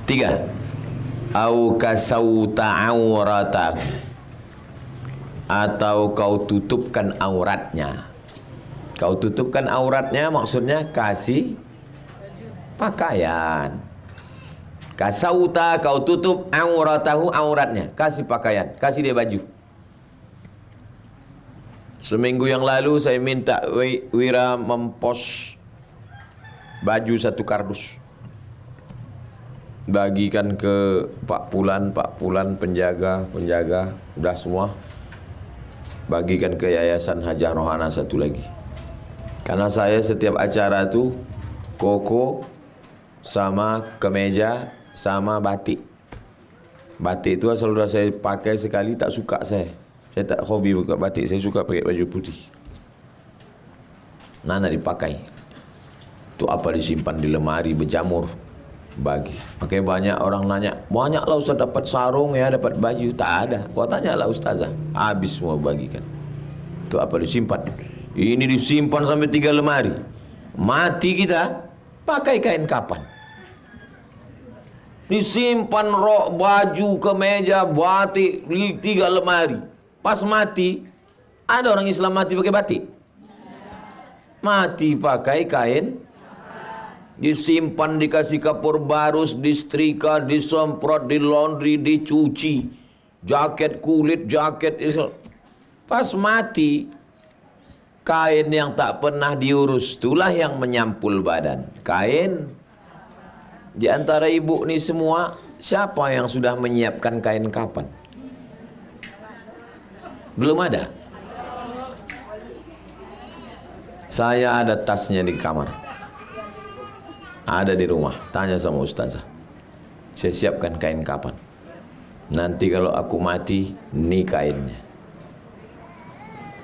Tiga. Au kasauta aurata, atau kau tutupkan auratnya. Kau tutupkan auratnya maksudnya kasih pakaian. Kasauta, kau tutup auratahu, auratnya, kasih pakaian, kasih dia baju. Seminggu yang lalu saya minta Wira mempos baju 1 kardus, bagikan ke Pak Pulan penjaga udah semua, bagikan ke Yayasan Hajah Rohana 1 lagi. Karena saya setiap acara tuh koko sama kemeja sama batik. Batik itu asal sudah saya pakai sekali tak suka saya. Saya tak hobi buka batik, saya suka pakai baju putih. Nana dipakai. Itu apa disimpan di lemari berjamur, bagi. Pakai banyak orang nanya, banyaklah Ustaz dapat sarung ya, dapat baju. Tak ada. Kau tanyalah Ustazah, habis semua bagikan. Itu apa disimpan? Ini disimpan sampai 3 lemari. Mati kita, pakai kain kapan? Disimpan rok, baju, kemeja, batik di 3 lemari. Pas mati, ada orang Islam mati pakai batik? Mati pakai kain. Disimpan, dikasih kapur barus, disetrika, disemprot, di laundry, dicuci. Jaket kulit, jaket itu. Pas mati, kain yang tak pernah diurus itulah yang menyampul badan. Kain. Di antara ibu ni semua, siapa yang sudah menyiapkan kain kapan? Belum ada. Saya ada tasnya di kamar, ada di rumah. Tanya sama ustazah, saya siapkan kain kapan. Nanti kalau aku mati, ini kainnya.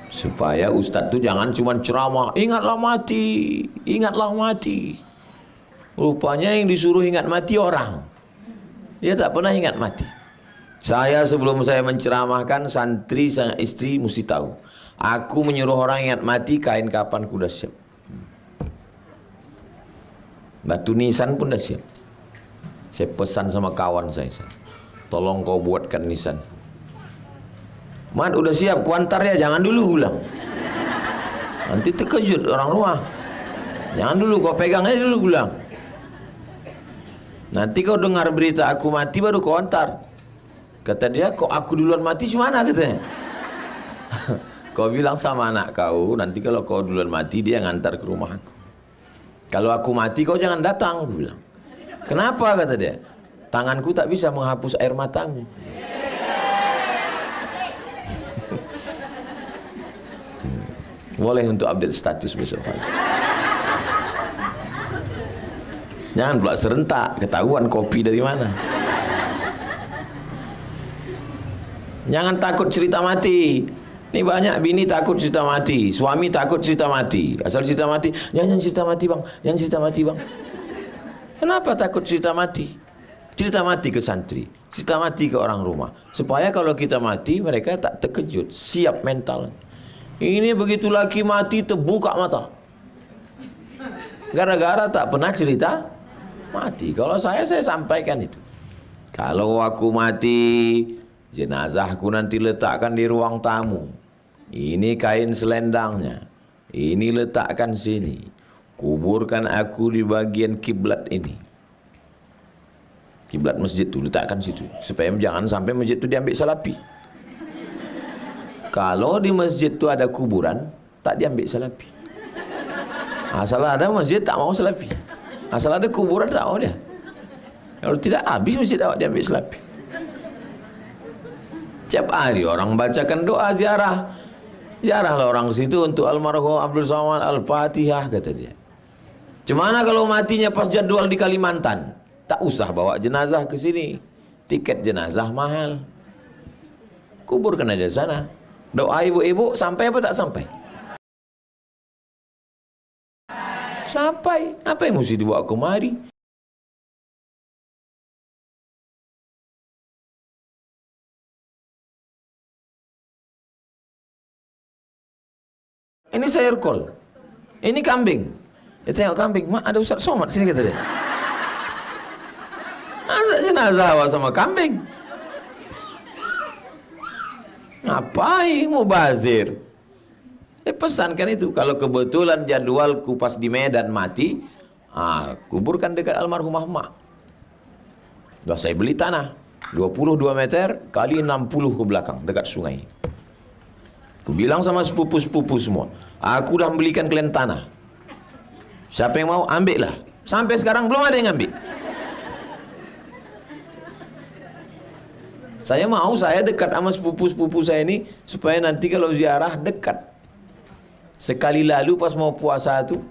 Supaya ustaz tu jangan cuma ceramah, ingatlah mati, ingatlah mati. Rupanya yang disuruh ingat mati orang, dia tak pernah ingat mati. Saya sebelum saya menceramahkan, santri sama istri mesti tahu, aku menyuruh orang ingat mati, kain kapan ku dah siap, batu nisan pun dah siap. Saya pesan sama kawan saya, tolong kau buatkan nisan. Mat udah siap, ku antar ya, jangan dulu bilang. Nanti terkejut orang rumah. Jangan dulu, kau pegang aja dulu bilang. Nanti kau dengar berita aku mati baru kau antar. Kata dia, kok aku duluan mati gimana katanya. Kau bilang sama anak kau, nanti kalau kau duluan mati dia ngantar ke rumah aku. Kalau aku mati kau jangan datang, aku bilang. Kenapa kata dia? Tanganku tak bisa menghapus air matamu. Boleh untuk update status besok pagi. Jangan pula serentak, ketahuan kopi dari mana. Jangan takut cerita mati. Ini banyak bini takut cerita mati, suami takut cerita mati. Asal cerita mati, jangan cerita mati bang, jangan cerita mati bang. Kenapa takut cerita mati? Cerita mati ke santri, cerita mati ke orang rumah. Supaya kalau kita mati, mereka tak terkejut, siap mental. Ini begitu laki mati terbuka mata. Gara-gara tak pernah cerita mati. Kalau saya sampaikan itu. Kalau aku mati, jenazahku nanti letakkan di ruang tamu. Ini kain selendangnya. Ini letakkan sini. Kuburkan aku di bagian kiblat ini. Kiblat masjid itu letakkan situ. Supaya jangan sampai masjid itu diambil salafi. Kalau di masjid itu ada kuburan, tak diambil salafi. Asal ada masjid tak mau salafi. Asal ada kuburan tak mau dia. Kalau tidak habis masjid awak diambil salafi. Tiap hari orang bacakan doa ziarah. Ziarahlah orang situ untuk almarhum Abdul Somad Al-Fatihah kata dia. Cumana kalau matinya pas jadwal di Kalimantan, tak usah bawa jenazah ke sini. Tiket jenazah mahal. Kuburkan aja sana. Doa ibu-ibu sampai apa tak sampai? Sampai. Apa yang mesti dibawa kemari? Ini sayur kol. Ini kambing. Dia tengok kambing. Mak ada Ustaz Somad sini kata dia. Masa jenazah awak sama kambing? Ngapain mubazir? Pesankan itu. Kalau kebetulan jadwalku pas di Medan mati, kuburkan dekat almarhumah mak. Dah saya beli tanah 22 meter kali 60 ke belakang dekat sungai. Aku bilang sama sepupu-sepupu semua, aku dah belikan kalian tanah. Siapa yang mau ambil lah. Sampai sekarang belum ada yang ambil. Saya dekat sama sepupu-sepupu saya ini supaya nanti kalau ziarah dekat. Sekali lalu pas mau puasa tu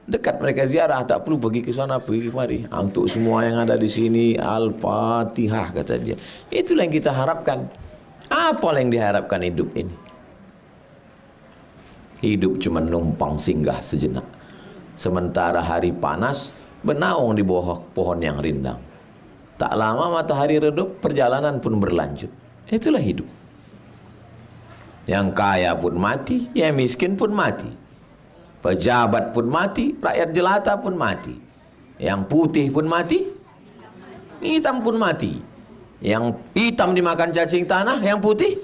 dekat mereka ziarah, tak perlu pergi ke sana pergi kemari. Untuk semua yang ada di sini Al-Fatihah kata dia. Itulah yang kita harapkan. Apa yang diharapkan hidup ini? Hidup cuma numpang singgah sejenak. Sementara hari panas bernaung di bawah pohon yang rindang. Tak lama matahari redup, perjalanan pun berlanjut. Itulah hidup. Yang kaya pun mati, yang miskin pun mati. Pejabat pun mati, rakyat jelata pun mati. Yang putih pun mati, hitam pun mati. Yang hitam dimakan cacing tanah, yang putih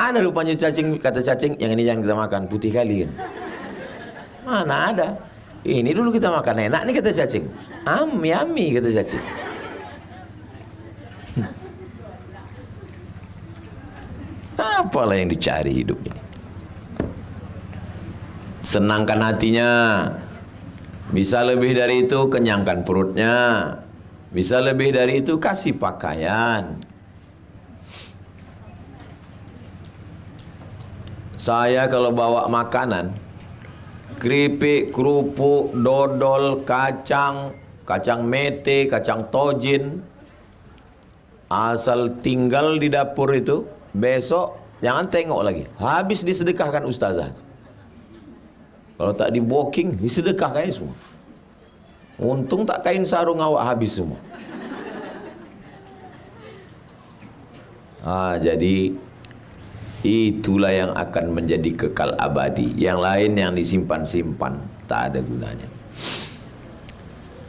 ada rupanya cacing, kata cacing, yang ini jangan kita makan, putih kali kan. Mana ada. Ini dulu kita makan enak nih kata cacing. Yummy kata cacing. Apalah yang dicari hidup ini? Senangkan hatinya. Bisa lebih dari itu kenyangkan perutnya. Bisa lebih dari itu kasih pakaian. Saya kalau bawa makanan, keripik, kerupuk, dodol, kacang mete, kacang tojin, asal tinggal di dapur itu, besok jangan tengok lagi. Habis disedekahkan ustazah. Kalau tak di booking, disedekahkan semua. Untung tak kain sarung awak habis semua. Jadi itulah yang akan menjadi kekal abadi. Yang lain yang disimpan-simpan tak ada gunanya.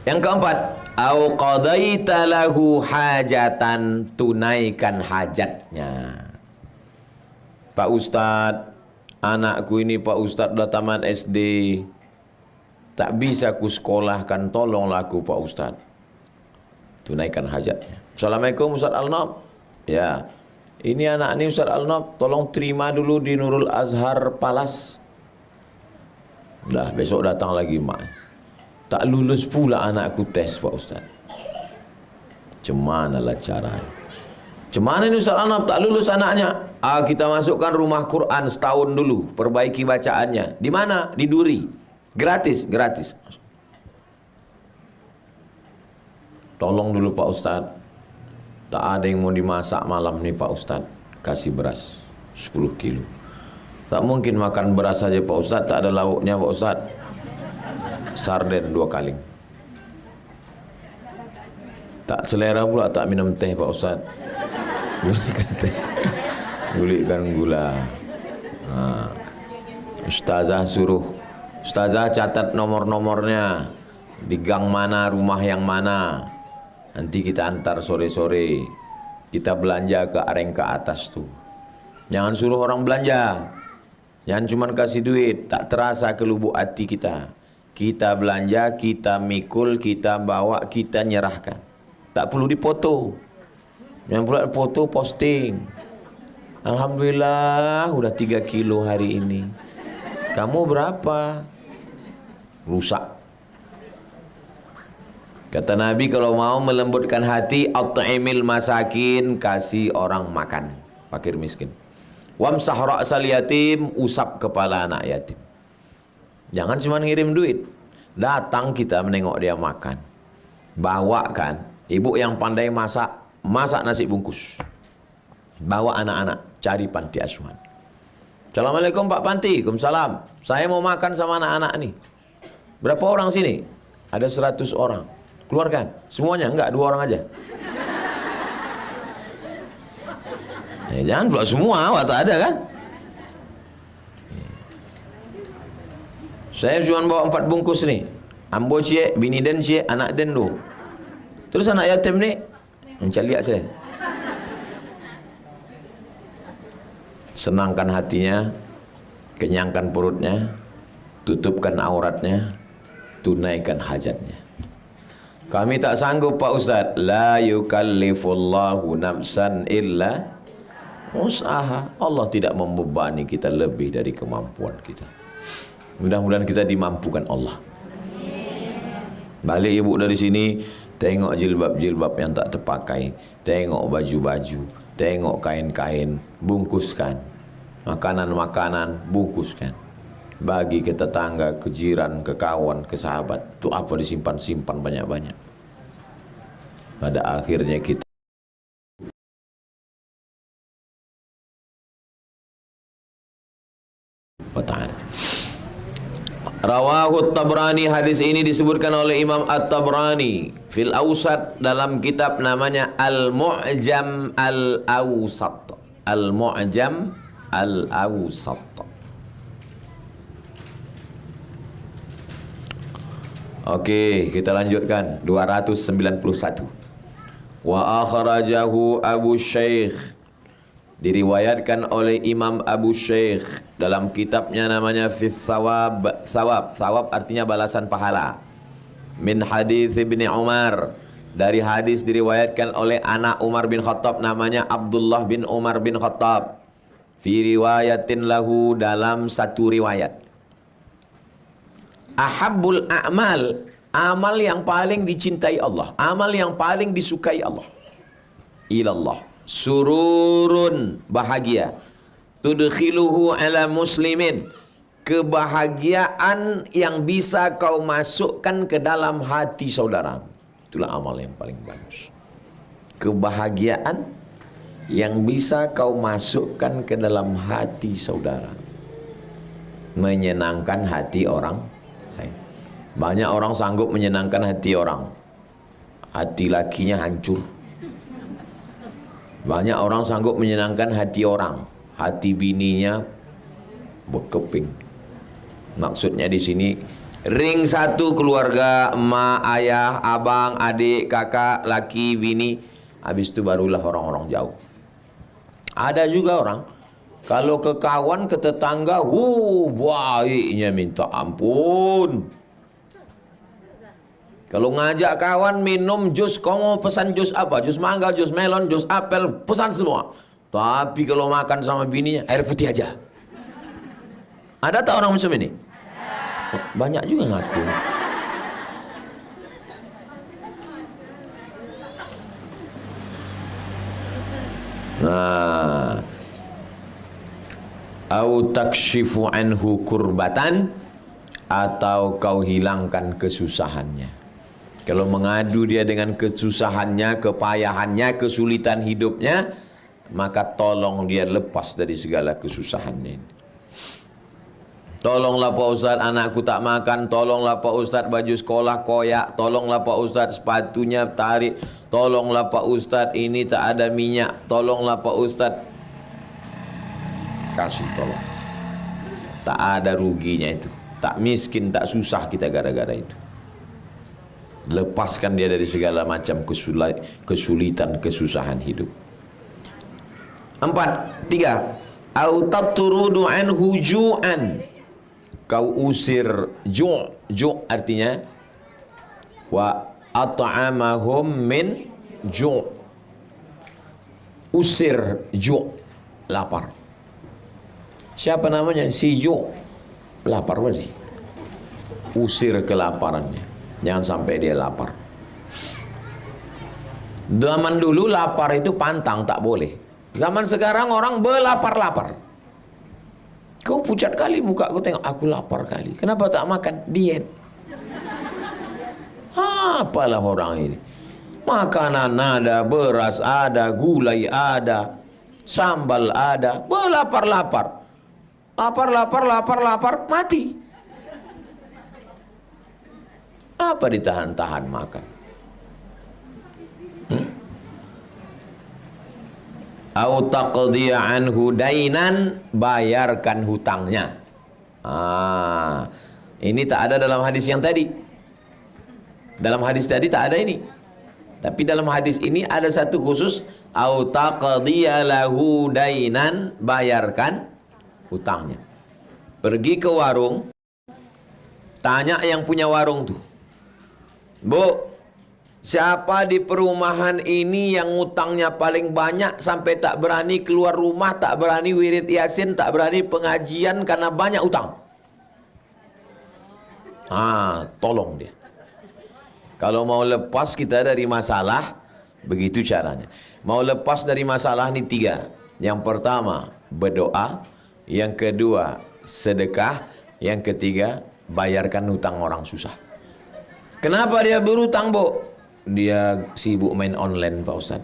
Yang keempat, au qadaita lahu hajatan, tunaikan hajatnya. Pak Ustadz, anakku ini Pak Ustadz dah tamat SD, tak bisa ku sekolahkan, tolonglah aku Pak Ustadz. Tunaikan hajatnya. Assalamualaikum Ustadz Al-Nob. Ya, ini anak ini Ustadz Al-Nob, tolong terima dulu di Nurul Azhar Palas. Dah, besok datang lagi mak. Tak lulus pula anakku tes Pak Ustadz. Cemanalah caranya? Cemana ini Ustadz Al-Nob tak lulus anaknya? Kita masukkan rumah Quran setahun dulu, perbaiki bacaannya. Di mana? Di Duri. Gratis. Tolong dulu Pak Ustadz, tak ada yang mau dimasak malam nih Pak Ustadz. Kasih beras 10 kilo. Tak mungkin makan beras saja Pak Ustadz, tak ada lauknya Pak Ustadz. Sarden 2 kali. Tak selera pula tak minum teh Pak Ustadz. Gulaikan teh, gulaikan gula. Ustazah suruh, ustazah catat nomor-nomornya, di gang mana, rumah yang mana. Nanti kita antar sore-sore. Kita belanja ke areng ke atas tuh. Jangan suruh orang belanja. Jangan cuma kasih duit, tak terasa ke lubuk hati kita. Kita belanja, kita mikul, kita bawa, kita nyerahkan. Tak perlu dipoto. Yang pula foto posting. Alhamdulillah udah 3 kilo hari ini. Kamu berapa? Rusak. Kata Nabi, kalau mau melembutkan hati, at'imil masakin, kasih orang makan, fakir miskin. Wamsah ra'sal yatim, usap kepala anak yatim. Jangan cuma ngirim duit. Datang kita menengok dia makan. Bawakan. Ibu yang pandai masak nasi bungkus. Bawa anak-anak cari panti asuhan. Assalamualaikum Pak Panti. Waalaikumsalam. Saya mau makan sama anak-anak nih. Berapa orang sini? Ada 100 orang. Keluarkan. Semuanya? Enggak, 2 orang aja. Ya, jangan pula semua, awak tak ada kan? Saya cuma bawa 4 bungkus nih. Ambo cie, bini den cie, anak den do. Terus anak yatim ni mencaliak saya. Senangkan hatinya, kenyangkan perutnya, tutupkan auratnya, tunaikan hajatnya. Kami tak sanggup Pak Ustaz. La yukallifullahu nafsan illa usaha. Allah tidak membebani kita lebih dari kemampuan kita. Mudah-mudahan kita dimampukan Allah. Balik ibu dari sini, tengok jilbab-jilbab yang tak terpakai, tengok baju-baju, tengok kain-kain, bungkuskan. Makanan-makanan, bungkuskan. Bagi ke tetangga, ke jiran, ke kawan, ke sahabat. Itu apa disimpan-simpan banyak-banyak. Pada akhirnya kita Rawahu Tabrani, hadis ini disebutkan oleh Imam At-Tabrani fil Awsat, dalam kitab namanya Al-Mu'jam Al-Awsat. Al-Mu'jam Al-Awsat. Oke, kita lanjutkan 291. Wa akhrajahu Abu Syekh, diriwayatkan oleh Imam Abu Syekh dalam kitabnya namanya Fi Thawab. Thawab artinya balasan pahala. Min hadis Ibni Umar, dari hadis diriwayatkan oleh anak Umar bin Khattab namanya Abdullah bin Umar bin Khattab. Fi riwayatin lahu, dalam satu riwayat. Ahabbul a'mal, amal yang paling dicintai Allah, amal yang paling disukai Allah. Ilallah, sururun, bahagia, tudkhiluhu ala muslimin, kebahagiaan yang bisa kau masukkan ke dalam hati saudara. Itulah amal yang paling bagus. Kebahagiaan yang bisa kau masukkan ke dalam hati saudara, menyenangkan hati orang lain. Banyak orang sanggup menyenangkan hati orang, hati lakinya hancur. Banyak orang sanggup menyenangkan hati orang, hati bininya berkeping. Maksudnya di sini ring satu keluarga, emak, ayah, abang, adik, kakak, laki, bini. Habis itu barulah orang-orang jauh. Ada juga orang kalau ke kawan, ke tetangga, baiknya minta ampun. Kalau ngajak kawan minum jus, kau mau pesan jus apa? Jus mangga, jus melon, jus apel, pesan semua. Tapi kalau makan sama bininya, air putih aja. Ada tak orang macam ini? Banyak juga ngaku. Nah, au takshifu anhu kurbatan, atau kau hilangkan kesusahannya. Kalau mengadu dia dengan kesusahannya, kepayahannya, kesulitan hidupnya, maka tolong dia lepas dari segala kesusahannya. Tolonglah Pak Ustaz, anakku tak makan. Tolonglah Pak Ustaz, baju sekolah koyak. Tolonglah Pak Ustaz, sepatunya tarik. Tolonglah Pak Ustaz, ini tak ada minyak. Tolonglah Pak Ustaz. Kasih tolong. Tak ada ruginya itu. Tak miskin, tak susah kita gara-gara itu. Lepaskan dia dari segala macam kesulitan, kesusahan hidup. 3. Au tatrudu anhu ju'an, kau usir ju' artinya wa at'amahum min ju', usir ju', lapar. Siapa namanya? Si ju', lapar tadi. Usir kelaparannya, jangan sampai dia lapar. Zaman dulu lapar itu pantang, tak boleh. Zaman sekarang orang berlapar-lapar. Kau pucat kali muka, aku tengok, aku lapar kali. Kenapa tak makan? Diet. Apalah orang ini. Makanan ada, beras ada, gulai ada, sambal ada, berlapar-lapar. Lapar, mati. Apa ditahan-tahan makan? Au taqdiya anhu dainan, bayarkan hutangnya. Ini tak ada dalam hadis yang tadi. Dalam hadis tadi tak ada ini. Tapi dalam hadis ini ada satu khusus, au taqdiya lahu dainan, bayarkan hutangnya. Pergi ke warung, tanya yang punya warung tuh, Bu, siapa di perumahan ini yang utangnya paling banyak sampai tak berani keluar rumah, tak berani wirid yasin, tak berani pengajian karena banyak utang? Tolong dia. Kalau mau lepas kita dari masalah, begitu caranya. Mau lepas dari masalah ini 3. Yang pertama, berdoa. Yang kedua, sedekah. Yang ketiga, bayarkan hutang orang susah. Kenapa dia berhutang, Bu? Dia sibuk main online, Pak Ustaz.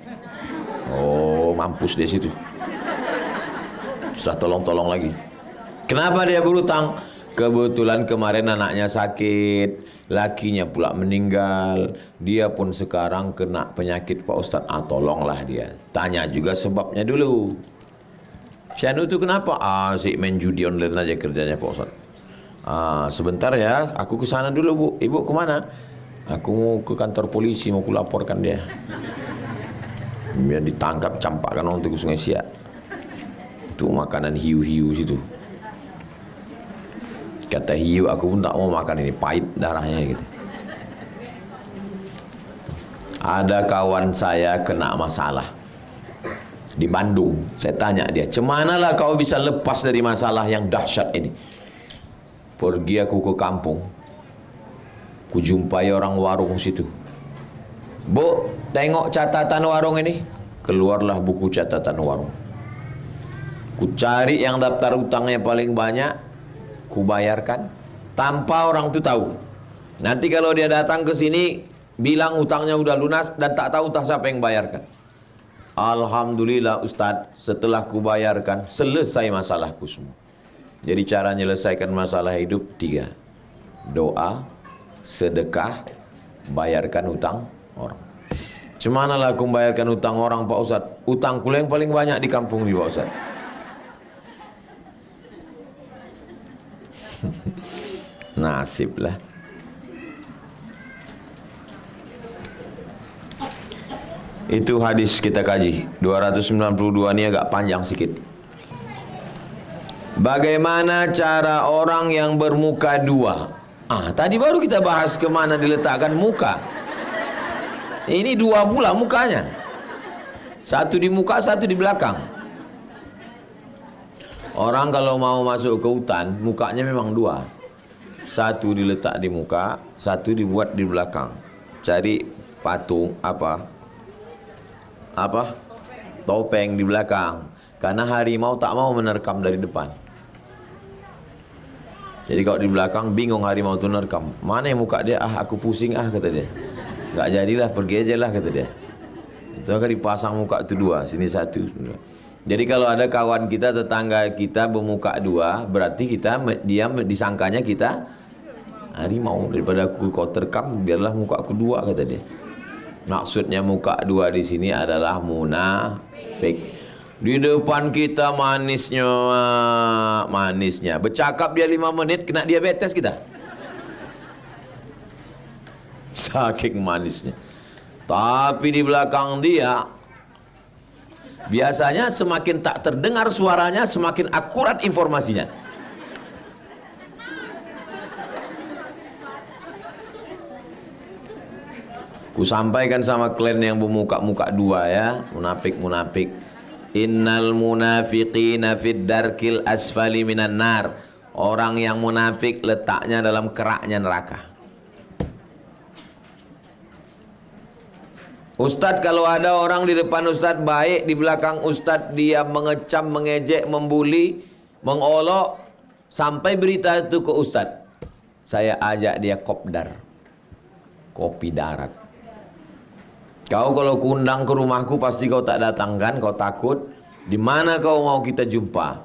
Oh, mampus di situ. Susah tolong-tolong lagi. Kenapa dia berhutang? Kebetulan kemarin anaknya sakit, lakinya pula meninggal, dia pun sekarang kena penyakit, Pak Ustadz. Tolonglah dia. Tanya juga sebabnya dulu. Syanu itu kenapa? Si main judi online aja kerjanya, Pak Ustadz. Sebentar ya, aku ke sana dulu, Bu. Ibu kemana? Aku mau ke kantor polisi, mau kulaporkan dia. Biar ditangkap, campakkan orang ke Sungai Siak. Itu makanan hiu-hiu situ. Kata hiu, aku pun tak mau makan ini, pahit darahnya gitu. Ada kawan saya kena masalah di Bandung. Saya tanya dia, "Cemanalah kau bisa lepas dari masalah yang dahsyat ini?" Pergi aku ke kampung, ku jumpai orang warung situ. "Bu, tengok catatan warung ini." Keluarlah buku catatan warung. Ku cari yang daftar utangnya paling banyak, ku bayarkan tanpa orang itu tahu. Nanti kalau dia datang ke sini bilang utangnya udah lunas dan tak tahu tak siapa yang bayarkan. Alhamdulillah Ustadz, setelah ku bayarkan selesai masalahku semua. Jadi cara menyelesaikan masalah hidup 3. Doa, sedekah, bayarkan utang orang. Cemanalah aku membayarkan utang orang, Pak Ustadz? Utangku yang paling banyak di kampung ini, Pak Ustadz. Nasiblah. Itu hadis kita kaji 292, ini agak panjang sedikit. Bagaimana cara orang yang bermuka 2? Tadi baru kita bahas kemana diletakkan muka. Ini 2 pula mukanya. Satu di muka, satu di belakang. Orang kalau mau masuk ke hutan, mukanya memang 2. Satu diletak di muka, satu dibuat di belakang. Cari patung topeng di belakang. Karena harimau tak mau menerkam dari depan. Jadi kalau di belakang bingung harimau itu menerkam. Mana yang muka dia? Aku pusing kata dia. Gak jadilah, pergi aja lah kata dia. Itu kan dipasang muka itu 2, sini 1. Jadi kalau ada kawan kita, tetangga kita bermuka 2, berarti dia disangkanya kita harimau. Daripada kau terkam, biarlah muka aku 2 kata dia. Maksudnya muka 2 di sini adalah munafik. Di depan kita manisnya. Bercakap dia 5 menit kena diabetes kita. Saking manisnya. Tapi di belakang dia biasanya semakin tak terdengar suaranya, semakin akurat informasinya. Ku sampaikan sama klien yang bermuka-muka 2 ya, munafik. Innal munafiqina fid darkil asfali minan nar. Orang yang munafik letaknya dalam keraknya neraka. Ustadz, kalau ada orang di depan Ustadz baik, di belakang Ustadz dia mengecam, mengejek, membuli, mengolok, sampai berita itu ke Ustadz, saya ajak dia kopdar, kopi darat. Kau kalau kundang ke rumahku pasti kau tak datang kan? Kau takut? Di mana kau mau kita jumpa?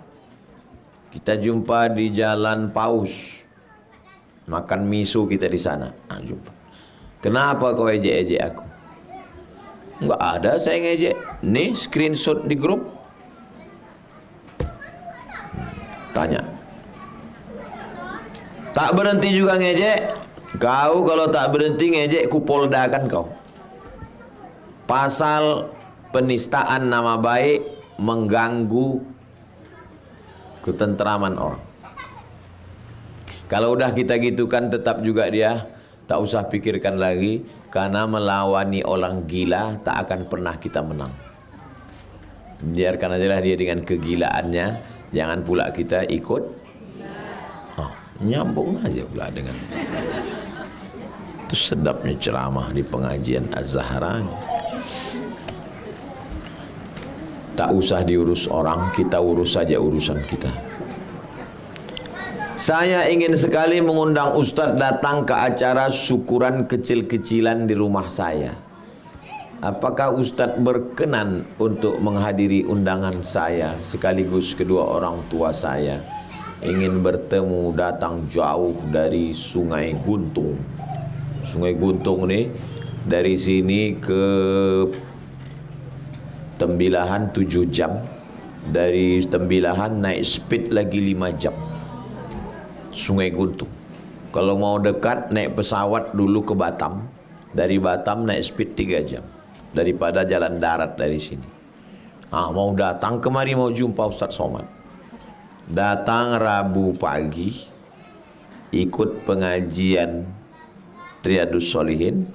Kita jumpa di Jalan Paus. Makan miso kita di sana. Jumpa. Kenapa kau ejek-ejek aku? Enggak ada saya ngejek. Nih screenshot di grup. Tanya. Tak berhenti juga ngejek. Kau kalau tak berhenti ngejek, ku poldakan kau. Pasal penistaan nama baik mengganggu ketentraman orang. Kalau udah kita gitukan tetap juga dia tak usah pikirkan lagi, karena melawani orang gila tak akan pernah kita menang. Biarkan aja lah dia dengan kegilaannya, jangan pula kita ikut. Nyambung aja pula dengan itu. Sedapnya ceramah di pengajian Az-Zahra. Tak usah diurus orang, kita urus saja urusan kita. Saya ingin sekali mengundang Ustadz datang ke acara syukuran kecil-kecilan di rumah saya. Apakah Ustadz berkenan untuk menghadiri undangan saya, sekaligus kedua orang tua saya ingin bertemu, datang jauh dari Sungai Guntung. Sungai Guntung nih dari sini ke Tembilahan 7 jam, dari Tembilahan naik speed lagi 5 jam. Sungai Guntung. Kalau mau dekat naik pesawat dulu ke Batam, dari Batam naik speed 3 jam daripada jalan darat dari sini. Mau datang kemari, mau jumpa Ustadz Somad, datang Rabu pagi, ikut pengajian Riyadus Shalihin,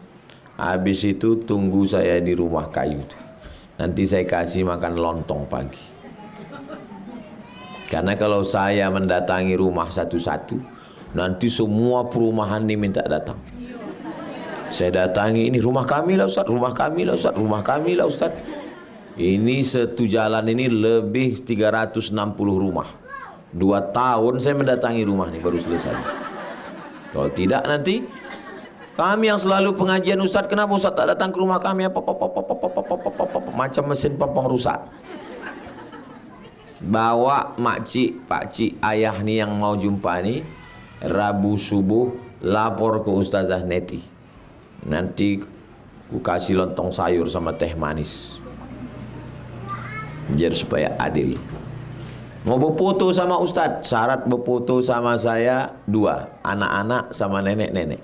habis itu tunggu saya di rumah kayu. Nanti saya kasih makan lontong pagi. Karena kalau saya mendatangi rumah satu-satu, nanti semua perumahan ini minta datang. Saya datangi, ini rumah kami lah Ustaz, rumah kami lah Ustaz, rumah kami lah Ustaz. Ini satu jalan ini lebih 360 rumah. 2 tahun saya mendatangi rumah ini baru selesai. Kalau tidak nanti kami yang selalu pengajian Ustaz, kenapa Ustaz tak datang ke rumah kami? Macam mesin pompong rusak. Bawa makcik, pakcik, ayah nih yang mau jumpa nih, Rabu subuh lapor ke Ustazah Neti. Nanti ku kasih lontong sayur sama teh manis, biar supaya adil. Mau berfoto sama Ustadz, syarat berfoto sama saya 2, anak-anak sama nenek-nenek.